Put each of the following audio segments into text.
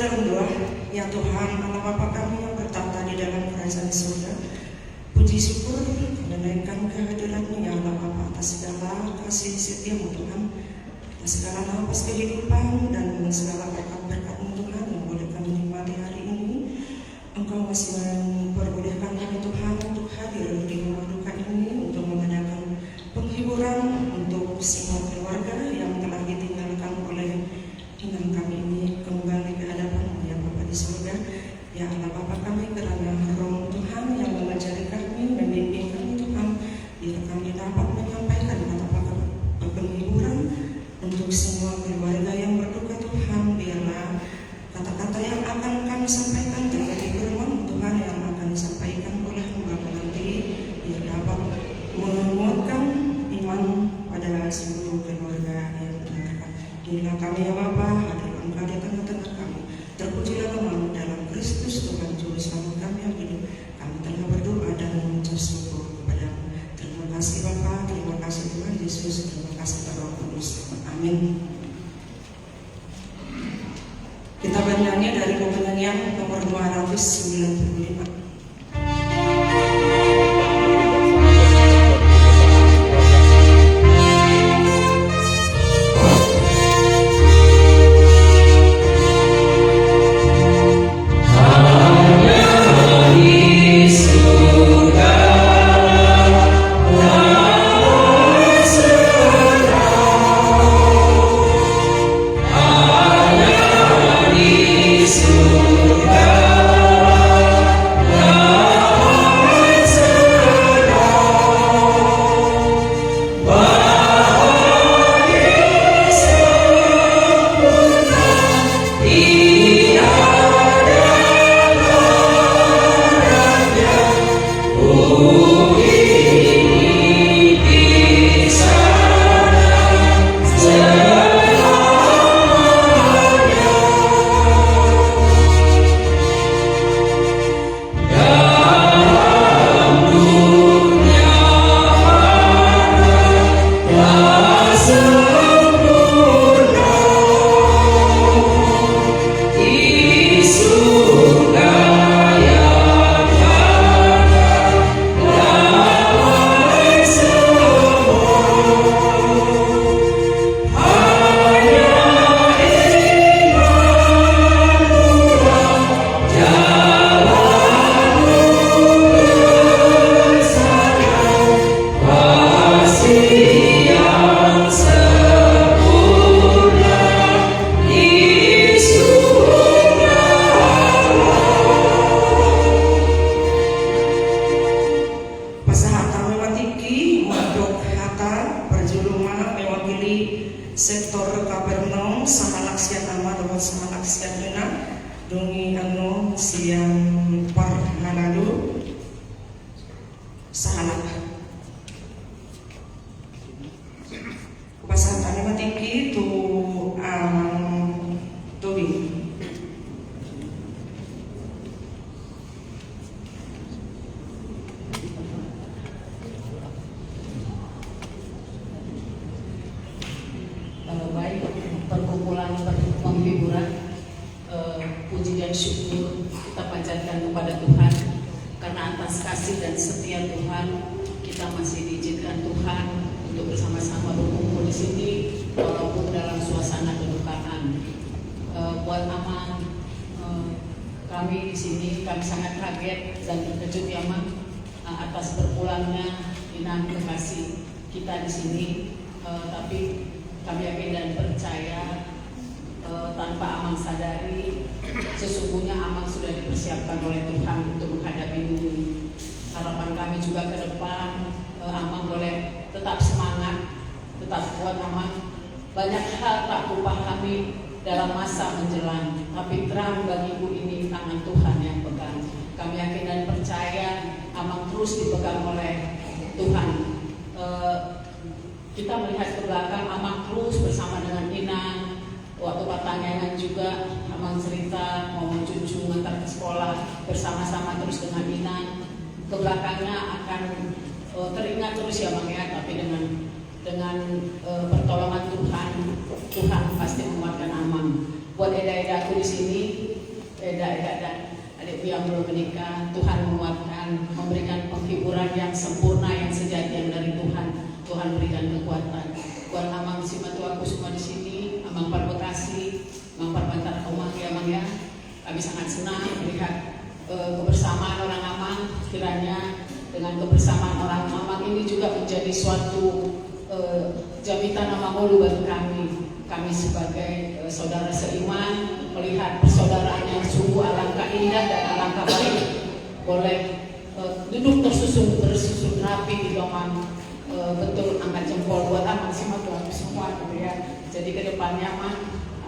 dalam doa. Ya Tuhan, Allah Bapa kami yang bertahta di dalam kerajaan surga, puji syukur menaikkan kehadiran-Mu ya Allah Bapa atas segala kasih setia-Mu Tuhan, atas segala nafas kehidupan dan segala berkat-berkat-Mu Tuhan yang boleh kami nikmati hari ini. Engkau masih memperbolehkan kami Tuhan untuk hadir di rumah duka ini untuk mengadakan penghiburan untuk semua keluarga yang telah ditinggalkan oleh inang kami ini kembali ke hadapan-Mu ya Bapa di surga. Ya Allah Bapa kami, kerana Roh Tuhan yang mengajari kami, membimbing kami Tuhan, biar kami dapat menyampaikan kata-kata penghiburan untuk semua keluarga yang berduka Tuhan. Biarlah kata-kata yang akan kami sampaikan terkait firman Tuhan yang akan disampaikan oleh Bapa nanti, biar dapat menguatkan iman pada seluruh keluarga yang mendengarkan. Inilah kami ya Bapa, hadir Engkau di tengah-tengah kami. Terpujilah nama-Mu dalam Kristus Tuhan Juru Selamat kami yang hidup. Kami telah berdoa dan mengucap syukur kepada-Mu. Terima kasih Bapa, terima kasih Tuhan Yesus, terima kasih Roh Kudus. Amin. Kita bernyanyi dari penyanyian nomor 295. Sektor Kapernaum Sahalaksia Tama dan Sahalaksia Tuna Dungi Anu Siang Parnalalu Sahalak Pasan Tani Matiki Tu Tobi. Perkumpulan penghiburan, puji dan syukur kita panjatkan kepada Tuhan karena atas kasih dan setia Tuhan kita masih diizinkan Tuhan untuk bersama-sama berkumpul di sini walaupun dalam suasana kedukaan. Buat Amang, kami di sini kami sangat kaget dan terkejut ya Mang atas berpulangnya Inang kekasih kita di sini, tapi kami yakin dan percaya tanpa Amang sadari sesungguhnya Amang sudah dipersiapkan oleh Tuhan untuk menghadapi ini. Harapan kami juga ke depan Amang boleh tetap semangat, tetap kuat Amang. Banyak hal tak kupahami dalam masa menjelang, tapi terang bagiku ini tangan Tuhan yang pegang. Kami yakin dan percaya Amang terus dipegang oleh Tuhan. Kita melihat ke belakang, Amang terus bersama dengan Inang. Waktu pertanyaan juga, Amang cerita mau cucu ngantar ke sekolah bersama-sama terus dengan Inang. Ke belakangnya akan teringat terus ya Bang ya, tapi dengan pertolongan Tuhan, Tuhan pasti menguatkan Amang. Buat eda-edaku di sini, yang belum menikah, Tuhan menguatkan, memberikan penghiburan yang sempurna, yang sejati yang dari Tuhan. Tuhan berikan kekuatan. Buat Amang Simatu aku semua di sini, Amang Parbekasi, Amang Parbantar Omang ya Amang ya. Kami sangat senang melihat kebersamaan orang Amang. Kiranya dengan kebersamaan orang Amang ini juga menjadi suatu jamitan Amang Ulu bagi kami. Kami sebagai saudara seiman melihat persaudaraan yang sungguh alangkah indah dan alangkah baik, boleh duduk bersusun rapi di Amang. Betul angkat jempol buat Amang Simatu aku semua gitu ya. Jadi kedepannya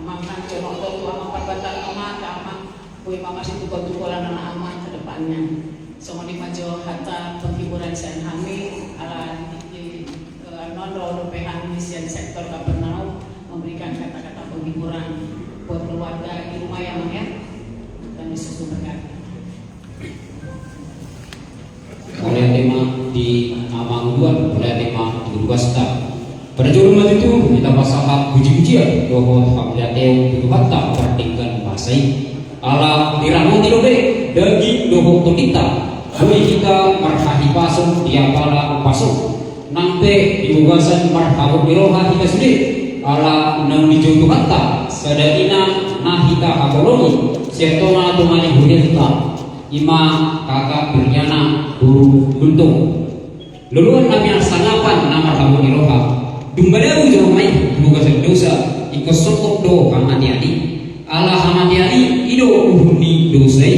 Amang kan jono tu Amang Parbantar Amang ke Amang Bui mama situ tukul-tukulan anak Amang kedepannya. Semua di majo hatta penghiburan sen kami ala di nondo rupehan misian sektor Kapernaum memberikan kata-kata penghiburan buat keluarga di rumah ya Mang ya. Dan disusun berkati. Oleh tema di Amang Duan, oleh tema di dua staf. Pada jurus itu kita pasangan puji-pujian dohot hamdateu itu hatta pertinggan bahasai ala dirano tirobe dagi dohot kita bagi kita marhahi pasung dia pala pasung nampe diugasan marhabu diroha kita sendiri ala nang dijodoh hatta sadadina nahita aboloni sertona tumani hudilta ima kakak Biryana guru buntung luluan nabi sangapan nama kamu diroha dumbalau jauh mai buka dosa ikut sokok do hamatiani ala hamatiani ido uhuni dosai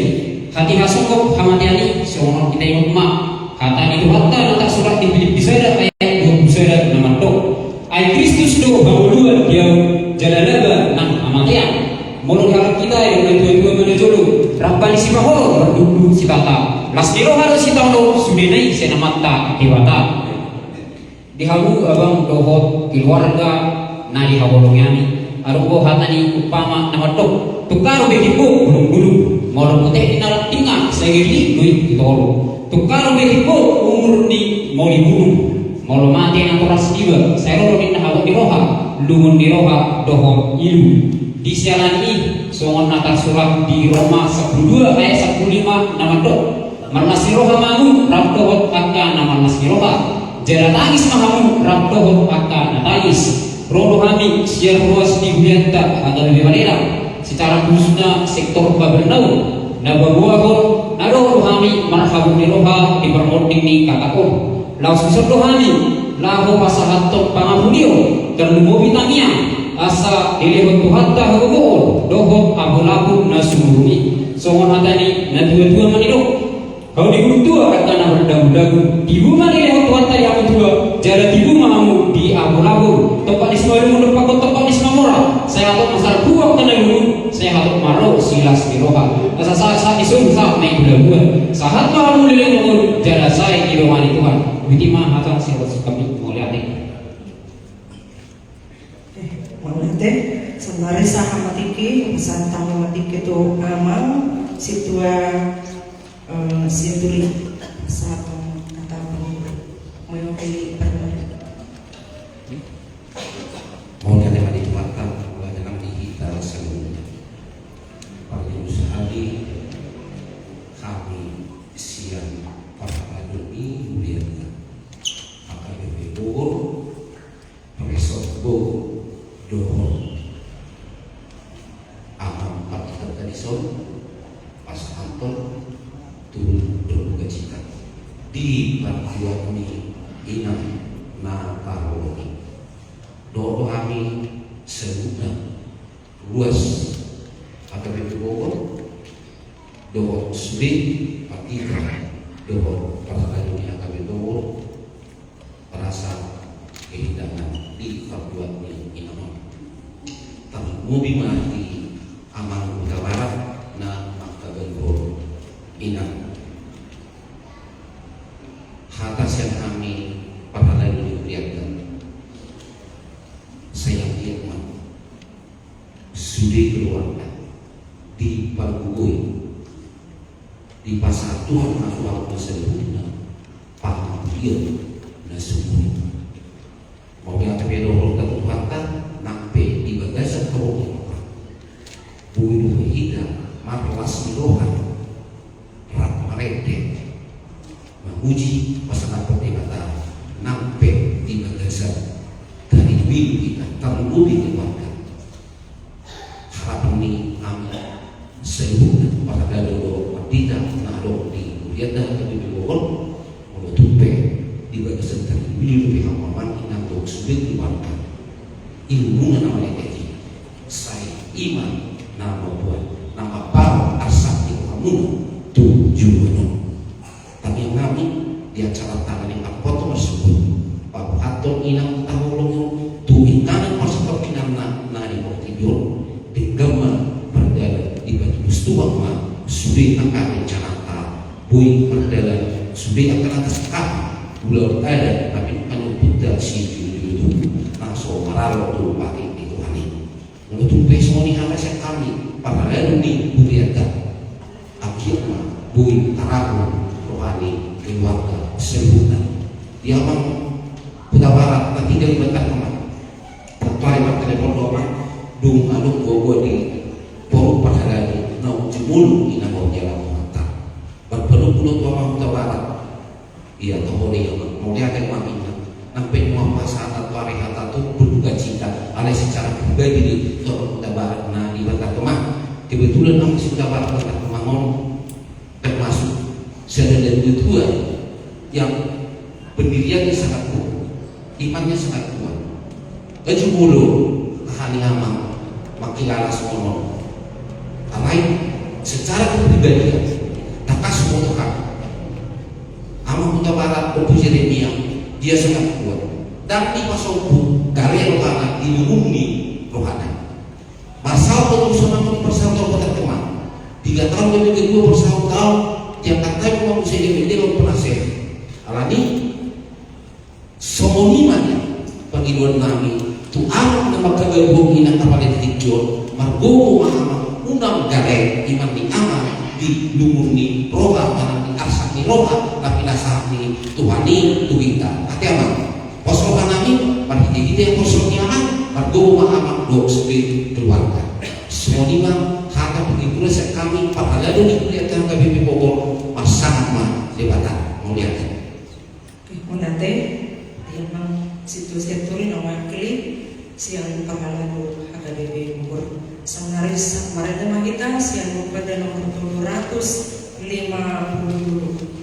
hati hasokok hamatiani seorang kita yang mak kata itu hatta nanti surat dipilih bisada ayat 2 bisada nama do ay Kristus do bawuluan dia jalalaba nang hamatian mulai harap kita yang dua-dua menjolu Rabbani sifahol berdulu sitata lasdiro harus sitano sudenai senamata dewata dihabu abang dohot keluarga nadi habolongyani arugo hatani upama nama tok tukaro begitu bulung-bulung mau putih dinalat tinggal segeri duit ditolo tukaro begitu umur ni mau dibunuh mau mati yang kuras diwa saya roh di nahabu diroha lungun diroha dohot ilu di sialan ini songon natar surat di Roma 12 ayat 15 nama dok marnasiroha mahu rabdohot akka nama nasiroha jara tangis mahamu rabdohot akka natangis rodo kami siar ruas di Bulianta agar lebih manera secara khususnya sektor Babernau nababuahon naro kami marhabu niroha di permoding ni kakakon langsung serdo kami lahu pasahatok pangapunio dan lumobi tangia asa dilehot tuhatta hukul dohot abulabu nasumuni songon hatani na dua-dua manidok kau dibutua karena berdagu-dagu di rumah dilehot tuhatta yang dua jala di rumah kamu di abulabu tempat di semua ilmu tempat tempat di semua murah saya hatok masar buah kena ilmu saya hatok maro silas diroha asa saat isun saat naik bulan saat kamu dilehot umur jala saya di rumah Tuhan witima hatang silas kami mulai adik Manate sembari sahamatiki pesan tamatiki itu Amang situa situli saat kata mengopi berbeda. Mau kata di belakang banyak kita seluruh pagi usahadi kami siang para aduni mulia akan lebih bogor besok bogor dohon Amang Parbantar Tradison pas kantor turun berbuka cita di perjuangan ini inam na karoloni doa kami seluruhnya luas atau itu bogor doa sulit pakita doa para dunia kami bogor perasa kehidangan di perjuangan ini mubi mati Amang Kabarat na magkagandor inang hatas yang kami pakalay dilihatkan sayang iyaman sudi keluarga di pagugui di pasatuan natural na seluruhnya pangapil na sumuni mau yang terpedorol ketuhatan nampe di bagasan kerong buidu hida marwas ilohan uji pasangan pertibatan nampe di bagasan dari mimpi dan terlebih keluarga. Harapan ini kami sebut pada dulu tidak naruh di Uriata tapi di Bogor menutupe di bagasan dari mimpi hamaman inang dok sulit keluarga ilmu nama lagi saya iman nama buat nama bawah asap yang kamu tujuan. Tapi yang kami di acara tangan yang foto tersebut Pak Haton inang tahulong tuintanan masalah pinana nari portibion digama perdana di batu mustuang ma sudah akan carata bui perdana sudah akan atas kami bulan ada tapi anu buddha si itu langsung maralo tu pakai itu hari menutup pesoni anak yang kami para lalu ni budaya akhirnya bui taraku rohani keluarga sebutan dia mang Buta Barat nanti dari bentar kemana tertuai pada telepon doa dung alung gogo di poru perhadani nau jemulu ina mau jalan mata berpeluh-peluh tua Buta Barat iya tahu dia mau lihat yang mamina nampai muam pasal atau arihata tu berduka cinta alai secara pribadi di Buta Barat nah di bentar kemana kebetulan aku si Buta Barat bentar kemana termasuk sedang tua yang pendiriannya sangat kuat, imannya sangat kuat. Keju mulu kahani amang makilala semua. Lain secara kepribadian tak semua tukang. Amang Buta Barat berpuji Jeremia dia sangat kuat. Dan di masauku karya rohana dilumuni rohana. Pasal perusahaan persatuan kota teman 3 tahun lebih kedua tahun yang kata manusia ini dia penasihat. Alani somonimanya panggiluan nami tu anak nama kagabung ina kapal titikyon margomo mahama unang gare iman ni ama di lumuni roha manang di arsak ni roha tapi nasah ni tuhani tuhita hati ama posroha nami parhiti-hiti yang posroh ni ama margomo mahama dok sepi keluarga somonima kata begitu saya kami pada lalu ni kuliah kami bibi Bogor sangat mah debatan mau lihat Monate yang situs itu nama klik siang pahala dulu HKBP Bogor sangaris kemarin nama kita siang pada nomor 250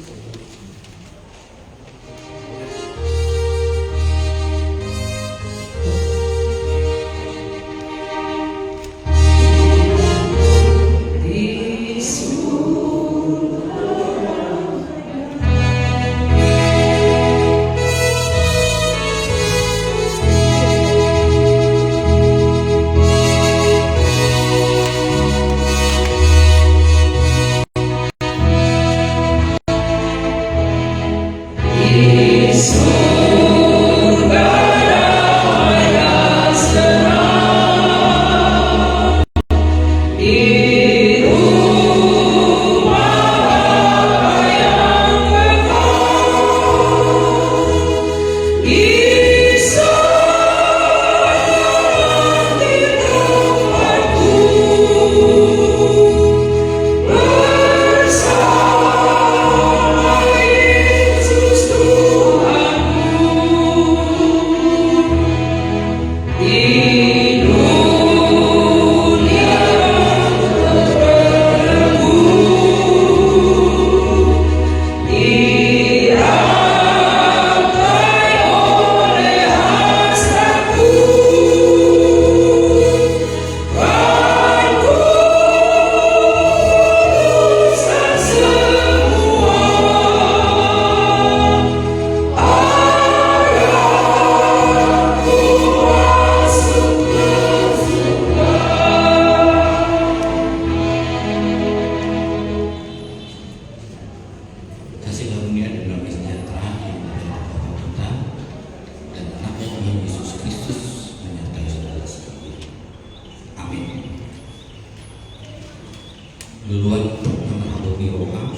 duluan menghadiri roha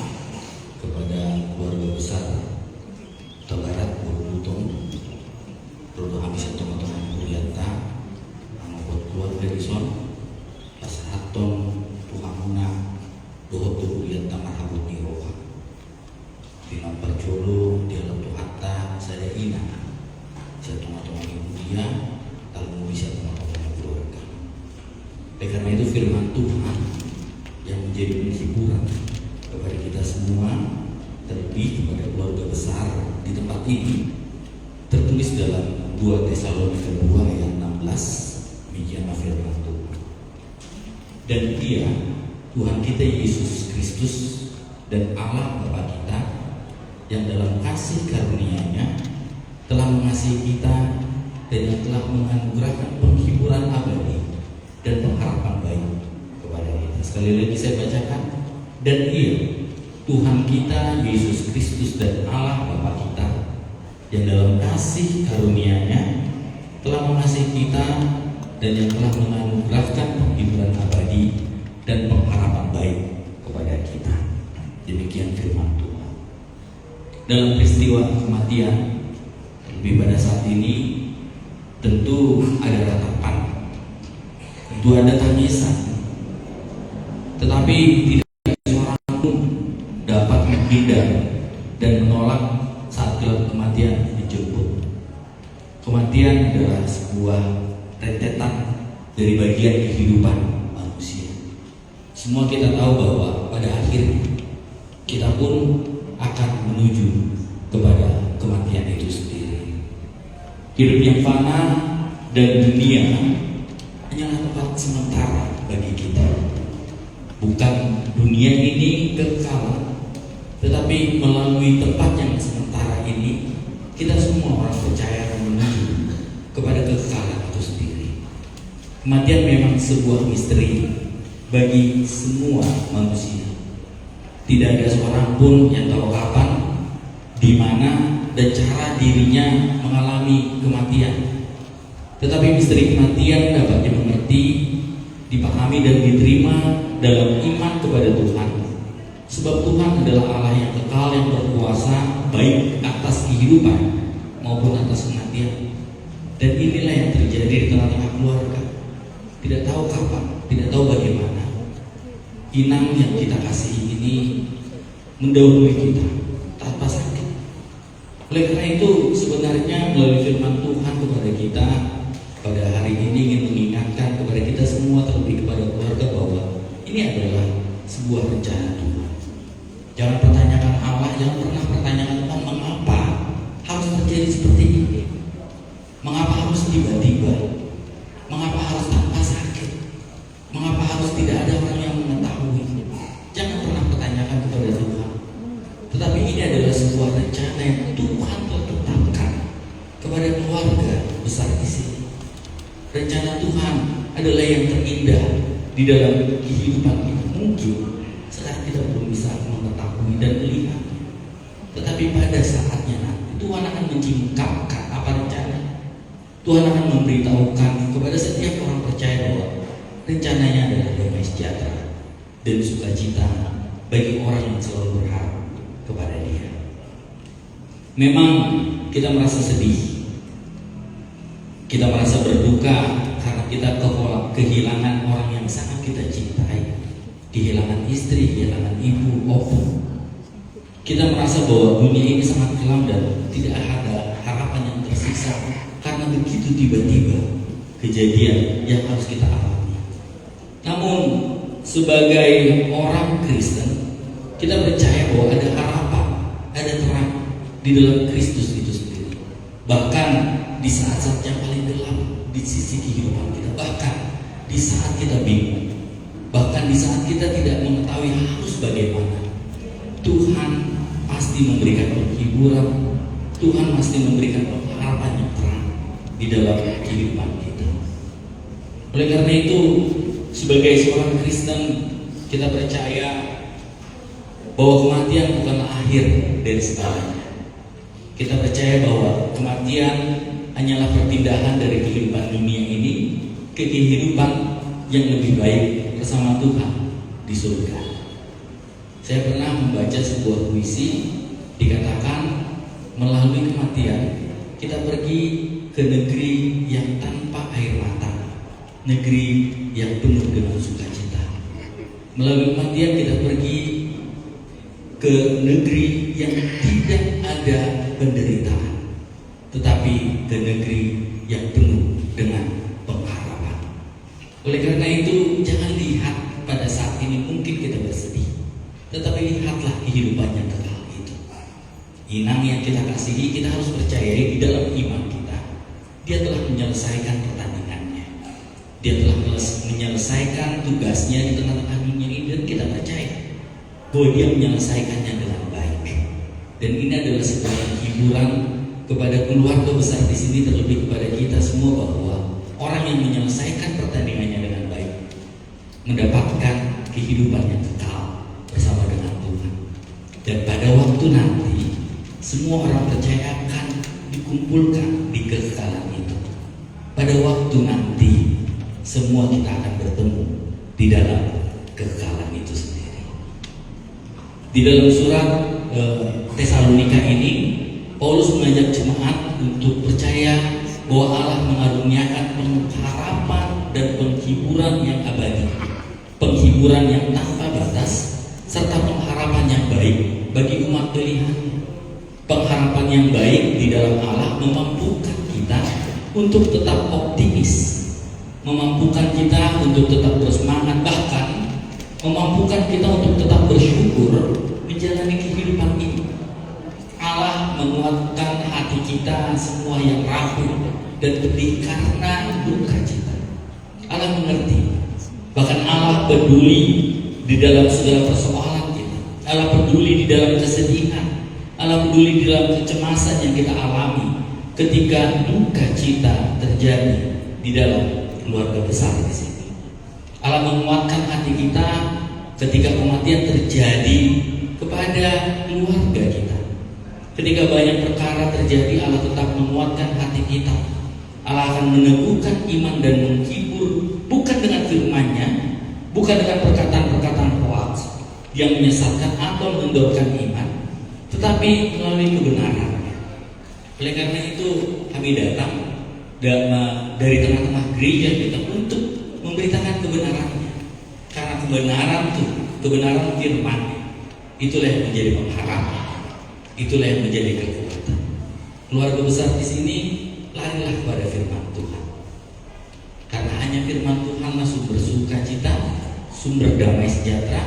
kepada keluarga besar Barat Bulutung, Rodo habis teman-teman Uriata, buat keluarga Rison, Pasahaton, Tuhamuna, Dohotu Uriata Mahabut di roha. Bilang perjolo Oleh karena itu firman Tuhan yang menjadi penghiburan kepada kita semua, terlebih kepada keluarga besar di tempat ini, tertulis dalam 2 Tesalonika 2 ayat 16. Demikianlah firman Tuhan. Dan Dia, Tuhan kita Yesus Kristus dan Allah Bapa kita, yang dalam kasih karunia-Nya telah mengasihi kita dan yang telah menganugerahkan penghiburan abadi dan pengharapan baik kepada kita. Sekali lagi saya bacakan. Dan Ia, Tuhan kita Yesus Kristus dan Allah Bapa kita, yang dalam kasih karunia-Nya telah mengasihi kita dan yang telah menganugerahkan penghiburan abadi dan pengharapan baik kepada kita. Demikian firman Tuhan. Dalam peristiwa kematian, lebih pada saat ini tentu ada ratapan, tentu ada tangisan, tetapi tidak ada seorang pun dapat menghindar dan menolak saat gelap kematian dijemput. Kematian adalah sebuah rentetan dari bagian kehidupan manusia. Semua kita tahu bahwa pada akhirnya kita pun akan menuju kepada kematian itu sendiri. Hidup yang fana dan dunia hanyalah tempat sementara bagi kita. Bukan dunia ini kekal, tetapi melalui tempat yang sementara ini kita semua orang percaya akan menuju kepada kekekalan itu sendiri. Kematian memang sebuah misteri bagi semua manusia. Tidak ada seorang pun yang tahu kapan, di mana, dan cara dirinya mengalami kematian. Tetapi misteri kematian dapat dimengerti, dipahami dan diterima dalam iman kepada Tuhan. Sebab Tuhan adalah Allah yang kekal, yang berkuasa baik atas kehidupan maupun atas kematian. Dan inilah yang terjadi di tengah-tengah keluarga. Tidak tahu kapan, tidak tahu bagaimana. Inang yang kita kasihi ini mendahului kita tanpa sakit. Oleh karena itu sebenarnya melalui firman Tuhan kepada kita pada hari ini ingin mengingatkan kepada kita semua, terlebih kepada keluarga, bahwa ini adalah sebuah rencana Tuhan. Jangan pertanyakan Allah, jangan pernah pertanyakan Tuhan mengapa harus terjadi seperti ini, mengapa harus tiba-tiba, mengapa harus tanpa sakit, mengapa harus tidak ada orang yang mengetahui. Jangan pernah pertanyakan kepada Tuhan. Tetapi ini adalah sebuah rencana yang Tuhan telah tetapkan kepada keluarga besar di sini. Rencana Tuhan adalah yang terindah di dalam kehidupan kita. Mungkin sekarang kita belum bisa mengetahui dan melihat, tetapi pada saatnya nanti Tuhan akan mencingkapkan apa rencana. Tuhan akan memberitahukan kepada setiap orang percaya bahwa rencananya adalah damai sejahtera dan sukacita bagi orang yang selalu berharap kepada Dia. Memang kita merasa sedih, kita merasa berduka karena kita kehilangan orang yang sangat kita cintai, kehilangan istri, kehilangan ibu, opung. Kita merasa bahwa dunia ini sangat kelam dan tidak ada harapan yang tersisa karena begitu tiba-tiba kejadian yang harus kita alami. Namun sebagai orang Kristen, kita percaya bahwa ada harapan, ada terang di dalam Kristus itu sendiri. Bahkan di saat-saat yang paling gelap di sisi kehidupan kita, bahkan di saat kita bingung, bahkan di saat kita tidak mengetahui harus bagaimana, Tuhan pasti memberikan penghiburan, Tuhan pasti memberikan harapan yang terang di dalam kehidupan kita. Oleh karena itu, sebagai seorang Kristen, kita percaya bahwa kematian bukanlah akhir dari segalanya. Kita percaya bahwa kematian hanyalah perpindahan dari kehidupan dunia ini ke kehidupan yang lebih baik bersama Tuhan di surga. Saya pernah membaca sebuah puisi, dikatakan melalui kematian kita pergi ke negeri yang tanpa air mata, negeri yang penuh dengan sukacita. Melalui kematian kita pergi ke negeri yang tidak ada penderitaan, tetapi ke negeri yang penuh dengan pengharapan. Oleh karena itu, jangan lihat pada saat ini mungkin kita bersedih, tetapi lihatlah kehidupannya kekal itu. Inang yang kita kasihi, kita harus percayai di dalam iman kita. Dia telah menyelesaikan pertandingannya. Dia telah menyelesaikan tugasnya di tengah-tengah dunia ini, dan kita percaya bahwa dia menyelesaikannya dengan baik. Dan ini adalah sebuah hiburan kepada keluarga besar di sini, terlebih kepada kita semua, bahwa orang yang menyelesaikan pertandingannya dengan baik mendapatkan kehidupan yang kekal bersama dengan Tuhan. Dan pada waktu nanti semua orang percaya akan dikumpulkan di kekekalan itu. Pada waktu nanti semua kita akan bertemu di dalam kekekalan itu sendiri. Di dalam surat Tesalonika ini, Paulus mengajak jemaat untuk percaya bahwa Allah mengaruniakan pengharapan dan penghiburan yang abadi, penghiburan yang tanpa batas, serta pengharapan yang baik bagi umat pilihannya. Pengharapan yang baik di dalam Allah memampukan kita untuk tetap optimis, memampukan kita untuk tetap bersemangat, bahkan memampukan kita untuk tetap bersyukur menjalani kehidupan ini. Allah menguatkan hati kita semua yang rapuh dan pedih karena duka cita. Allah mengerti, bahkan Allah peduli di dalam segala persoalan kita. Allah peduli di dalam kesedihan, Allah peduli di dalam kecemasan yang kita alami ketika duka cita terjadi di dalam keluarga besar di sini. Allah menguatkan hati kita ketika kematian terjadi kepada keluarga kita. Ketika banyak perkara terjadi, Allah tetap menguatkan hati kita. Allah akan meneguhkan iman dan menghibur, bukan dengan firman-Nya, bukan dengan perkataan-perkataan hoaks yang menyesatkan atau mengendorkan iman, tetapi melalui kebenaran. Oleh karena itu kami datang dari tengah-tengah gereja kita untuk memberitakan kebenarannya. Karena kebenaran firman, itulah yang menjadi pengharapan, itulah yang menjadi kekuatan. Keluarga besar di sini, larilah kepada firman Tuhan. Karena hanya firman Tuhanlah sumber sukacita, sumber damai sejahtera,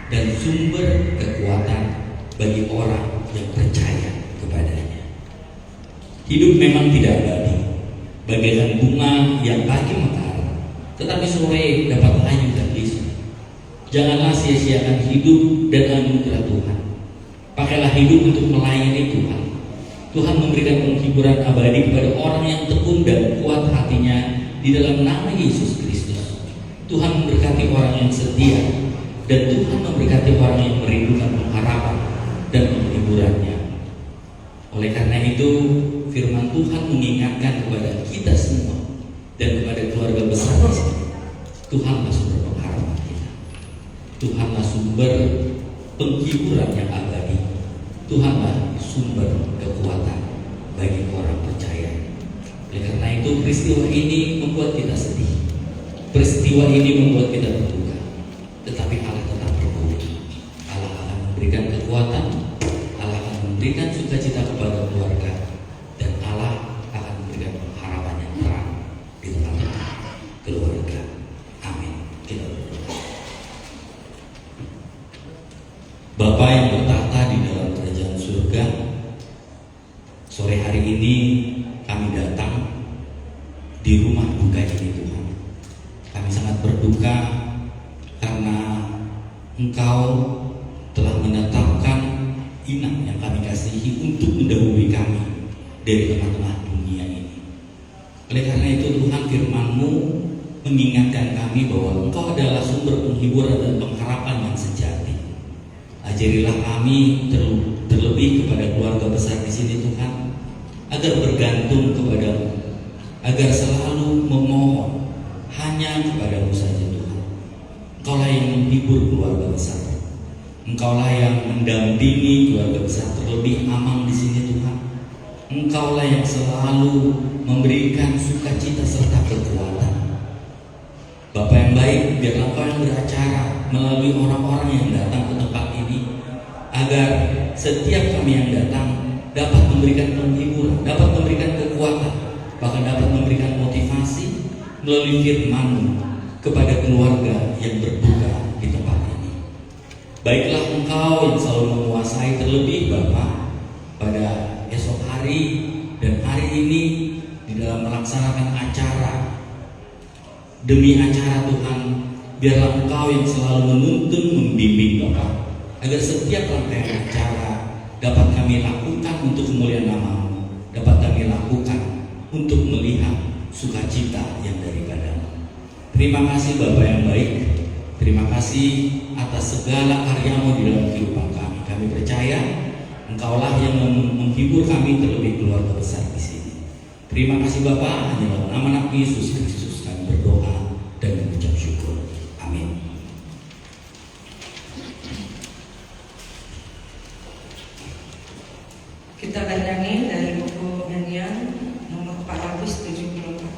dan sumber kekuatan bagi orang yang percaya kepadanya. Hidup memang tidak abadi, bagaikan bunga yang pagi mekar, tetapi sore dapat hanyut dan bisu. Janganlah sia-siakan hidup dan anugerah Tuhan. Pakailah hidup untuk melayani Tuhan. Tuhan memberikan penghiburan abadi kepada orang yang tekun dan kuat hatinya di dalam nama Yesus Kristus. Tuhan memberkati orang yang setia, dan Tuhan memberkati orang yang merindukan pengharapan dan penghiburannya. Oleh karena itu, firman Tuhan mengingatkan kepada kita semua dan kepada keluarga besar di sini. Tuhanlah sumber pengharapan kita. Tuhanlah sumber penghiburan yang abadi. Tuhanlah sumber kekuatan bagi orang percaya. Oleh karena itu, peristiwa ini membuat kita sedih. Peristiwa ini membuat kita berduka. Tetapi Allah tetap peduli. Allah akan memberikan kekuatan, Allah akan memberikan sukacita kepada keluarga, dan Allah akan memberikan pengharapan yang terang di tengah-tengah keluarga. Amin. Kita berdoa. Bapa yang bertahta di dalam kerajaan surga, sore hari ini kami datang di rumah duka ini, Tuhan. Kami sangat berduka karena Engkau telah menetapkan Inang yang kami kasihi untuk mendahului kami dari tengah-tengah dunia ini. Oleh karena itu Tuhan, firman-Mu mengingatkan kami bahwa Engkau adalah sumber penghiburan dan pengharapan yang sejati. Ajarilah kami terlebih kepada keluarga besar di sini, Tuhan, agar bergantung kepadamu, agar selalu memohon hanya kepadamu saja, Tuhan. Engkaulah yang menghibur keluarga besar. Engkaulah yang mendampingi keluarga besar, terlebih Amang di sini, Tuhan. Engkaulah yang selalu memberikan sukacita serta kekuatan. Bapa yang baik, biarlah Engkau yang beracara melalui orang-orang yang datang ke tempat ini, agar setiap kami yang datang dapat memberikan penghiburan, dapat memberikan kekuatan, bahkan dapat memberikan motivasi melalui firman-Mu kepada keluarga yang berduka di tempat ini. Baiklah Engkau yang selalu menguasai, terlebih Bapa pada esok hari dan hari ini di dalam melaksanakan acara. Demi acara Tuhan, biarlah Engkau yang selalu menuntun, membimbing Bapa, agar setiap rangkaian acara dapat kami lakukan untuk kemuliaan nama-Mu, dapat kami lakukan untuk melihat sukacita yang daripada-Mu. Terima kasih Bapa yang baik, terima kasih atas segala karya-Mu di dalam kehidupan kami. Kami percaya Engkaulah yang menghibur kami, terlebih keluarga besar di sini. Terima kasih Bapa, hanya dalam nama Anak Yesus Kristus kami berdoa dan mengucap syukur. Amin. Kita akan nyanyi dari buku nyanyian nomor 474.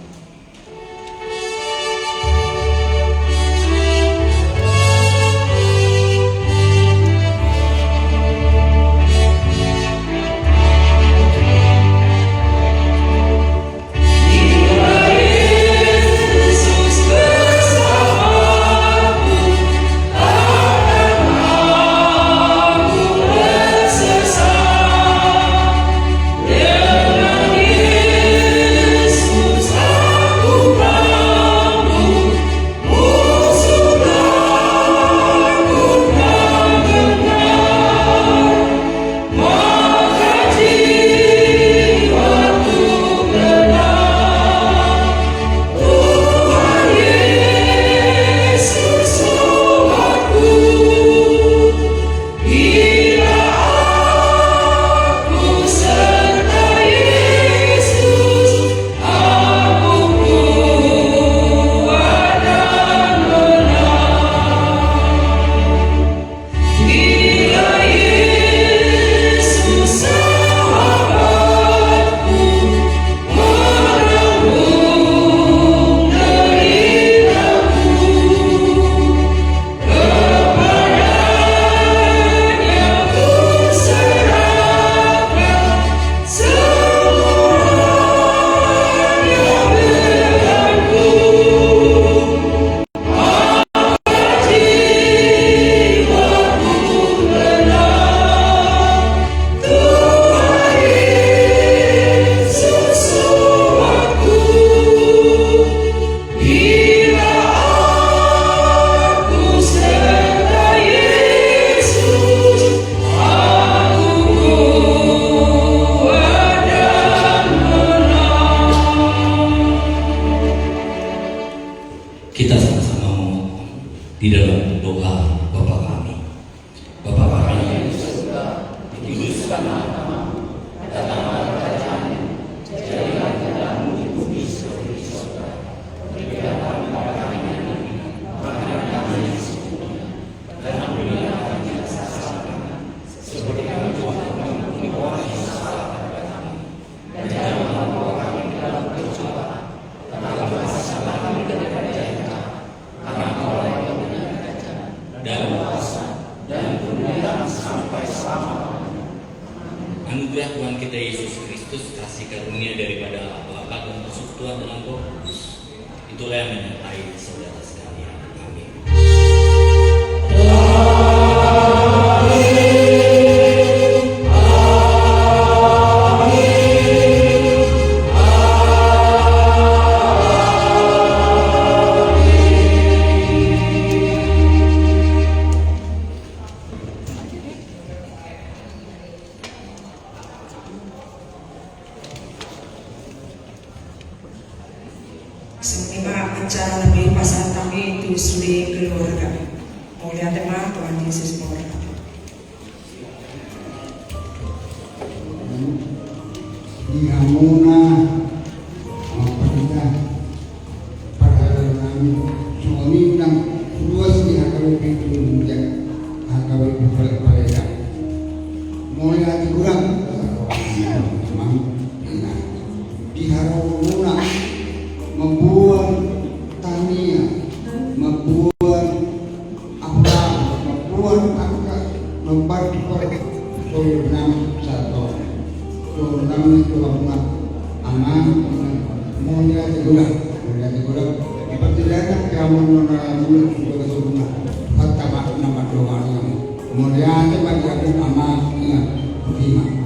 Kita sama-sama di dalam doa Bapa kami. Bapa kami yang di surga, dikuduskanlah namamu, datanglah kerajaan-Mu, jadilah kehendak-Mu di bumi seperti di surga. Berikanlah kami makanan hari ini, makanan kami yang sesungguhnya, dan ampunilah kami dosa kami, seperti kami juga mengampuni orang yang salah kepada kami. Dan janganlah membawa kami ke dalam pencobaan, tetapi bebaskanlah kami daripada jahat. Dan kuasa dan kemuliaan sampai selama-lamanya. Anugerah Tuhan kita Yesus Kristus, kasih karunia daripada Allah Bapa dan persekutuan dengan Roh Kudus, itulah yang menyertai saudara sekalian. Amin. Semoga acara lebih pasal kami itu suri keluarga. Mulia tema Tuhan Yesus memberkati. Di Amuna Mampatita Padahal kami suami ng luas di HKBP Tulungjak HKBP Paleda mulai hati kurang memang diharapkan membuat tania, membuat apa, membuat angka, membuat program satu, program itu apa, aman, mulia tegulang, Pertidakan kamu nona mulut juga semua. Kata nama doa yang mulia bagi aku amat ingat.